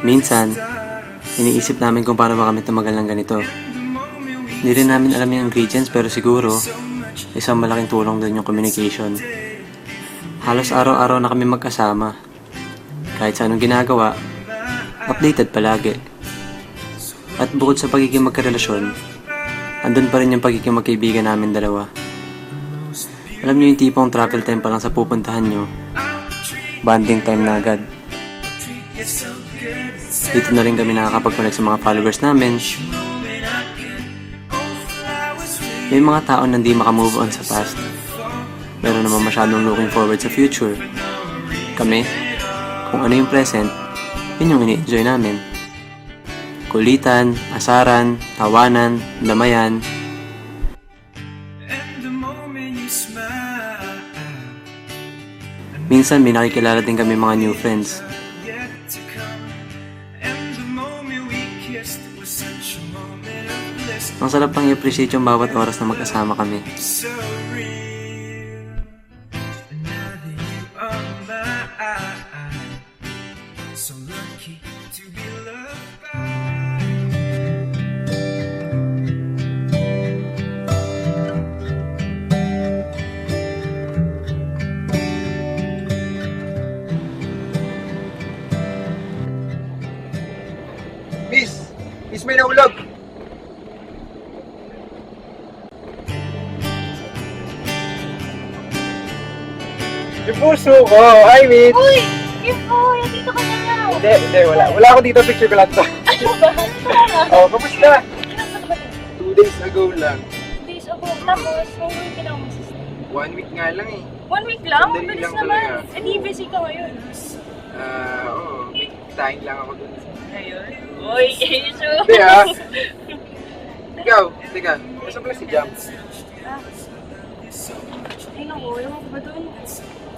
Minsan, iniisip namin kung paano ba kami tumagal ng ganito. Hindi rin namin alam yung ingredients pero siguro, isang malaking tulong doon yung communication. Halos araw-araw na kami magkasama. Kahit sa anong ginagawa, updated palagi. At bukod sa pagiging magkarelasyon, andun pa rin yung pagiging magkaibigan namin dalawa. Alam niyo yung tipong travel time pa lang sa pupuntahan nyo, bonding time na agad. Dito na rin kami nakakapag-connect sa mga followers namin. May mga tao na hindi makamove on sa past. Meron naman masyadong looking forward sa future. Kami, kung ano yung present, yun yung ini-enjoy namin. Kulitan, asaran, tawanan, damayan. Minsan may nakikilala din kami mga new friends. Ang sarap pang i-appreciate yung bawat oras na magkasama kami. Miss, may nahulog! Yung puso ko! Hi, Miss! Uy! Ipoy! Dito ka na nga! Hindi, wala. Wala ako dito, picture ko lang to. Ano ba? Dito ka na! Oh, kamusta? Kailan ka na ba? 2 days ago lang. Days ago. Tapos, umuwi ka na ako masisip. 1 week nga lang eh. 1 week lang? Sandali Bilis lang naman. talaga. Eh, di busy ka ngayon. Oo. May time lang ako dun. Ayun. Uy, Aisho! Hindi ah. Ikaw, teka. Nasaan pala si Jam? Ay, naku. Ewan ko ba dun?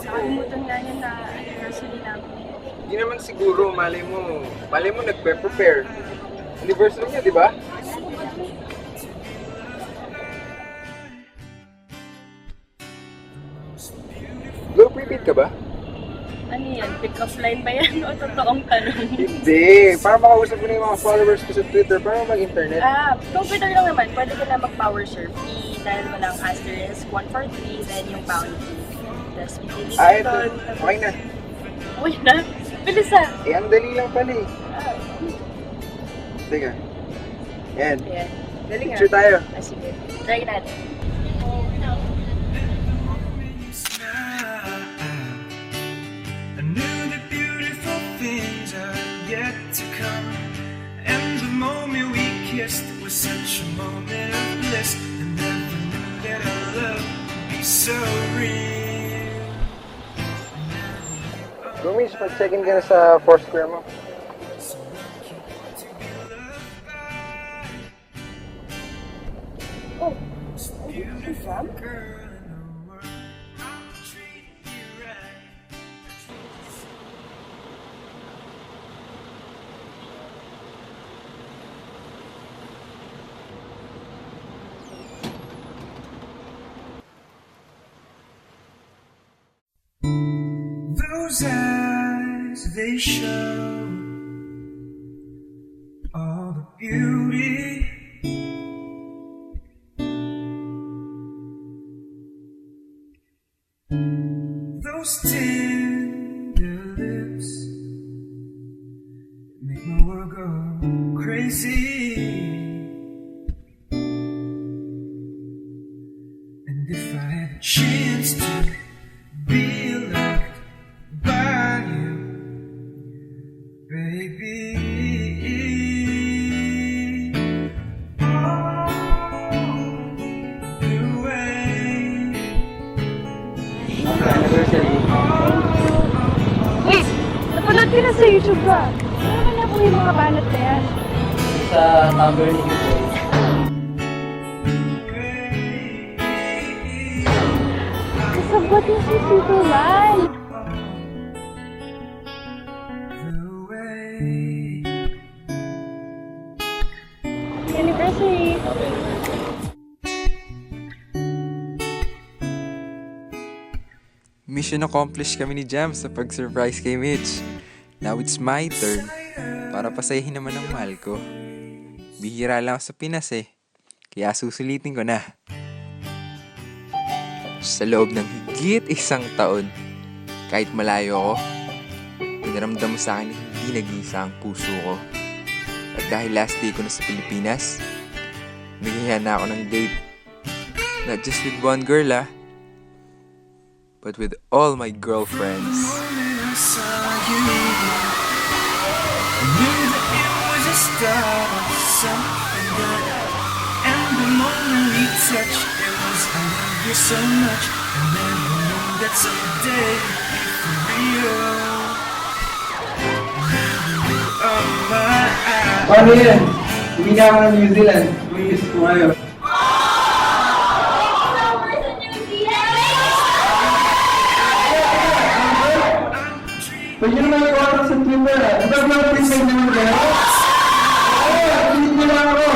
Nakalimutan nga niya na anniversary namin. Hindi naman siguro, malay mo nagpe-prepare. Anniversary niya, di ba? Ano ba dun? Low prepaid ka ba? Ano yan? Pick-up line ba yan? O totoong tanong? Hindi. Para makausap mo na yung mga followers ko sa Twitter, para mag-internet. Computer lang naman. Pwede ka na mag-power surf. I-dial mo lang asterisk 143, then yung pound key. Tapos i-delete Ito. doon. Okay na. Uy na? Bilis ah! Ang dali lang pala eh. Teka. Yan. Ayan. Galing ah. Picture tayo. Sige. Try natin. I knew that beautiful things are yet to come, and the moment we kissed was such a moment of bliss. I never knew that our love would be so real. Gumis, mag-check-in ka na sa Foursquare mo. Oh, Beautiful girl in the world, I'll treat you right. Those eyes, they show all the beauty. Those tender lips make my world go crazy. And if I had a chance to be loved by you, baby, all the way. wait! Napanood ka na sa YouTube ba? Ano na po yung mga banat na yan? Sa Tumblr ni Kipoy. Kasabot yung si Superman! Anniversary! mission accomplished kami ni Jam sa pag-surprise kay Mitch. Now it's my turn para pasayahin naman ang mahal ko. Bihira lang ako sa Pinas eh, kaya susulitin ko na. Sa loob ng higit 1 taon, kahit malayo ako, pinaramdam mo sa akin na hindi nag-iisa ang puso ko. At dahil last day ko na sa Pilipinas, naghihan na ako ng date. Not just with one girl but with all my girlfriends. I saw you, I knew that it was a start of something good. And the moment we touched, it was I love you so much. I never knew that someday it'd be for real. Paano yan? Hindi nga ako ng New Zealand. Umiis ko kayo. Pwede naman yung oras sa Twitter. Ang mga present naman kayo? Tweet mo lang ako.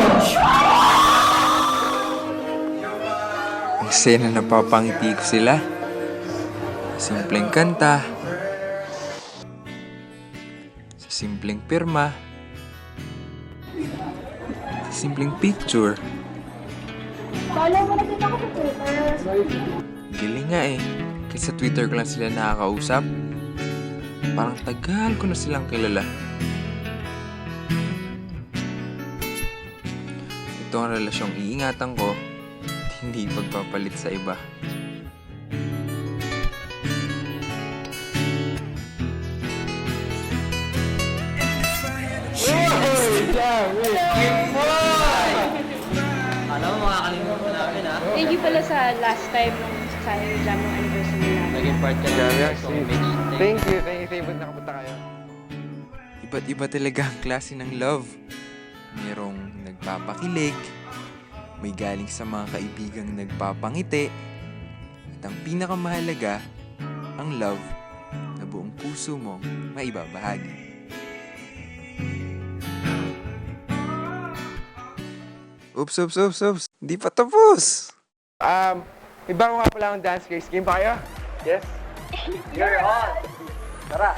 Ang saya na napapangiti ko sila. Simpleng kanta. Sa simpleng pirma. Sa simpleng picture. Follow mo na din ako sa Twitter. Galing nga eh. Kasi sa Twitter ko lang sila nakakausap. Parang tagal ko na silang kilala. Ito ang relasyong iingatan ko at hindi pagpapalit sa iba. Thank you pala sa last time nung sayang jam ng anniversary natin. Naging part ka lang. Thank you. Ba't nakapunta kayo? Iba't iba talaga ang klase ng love. Merong nagpapakilig, may galing sa mga kaibigang nagpapangiti, at ang pinakamahalaga, ang love na buong puso mong maibabahagi. Oops. Hindi pa tapos. May bago nga pala akong dance case. Game pa kayo? Yes? You're on! Tara!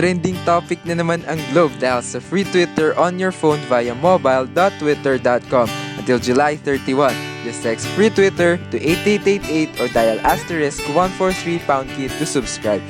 Trending topic na naman ang Globe dahil sa free Twitter on your phone via mobile.twitter.com until July 31. Just text free Twitter to 8888 or dial *143 # key to subscribe.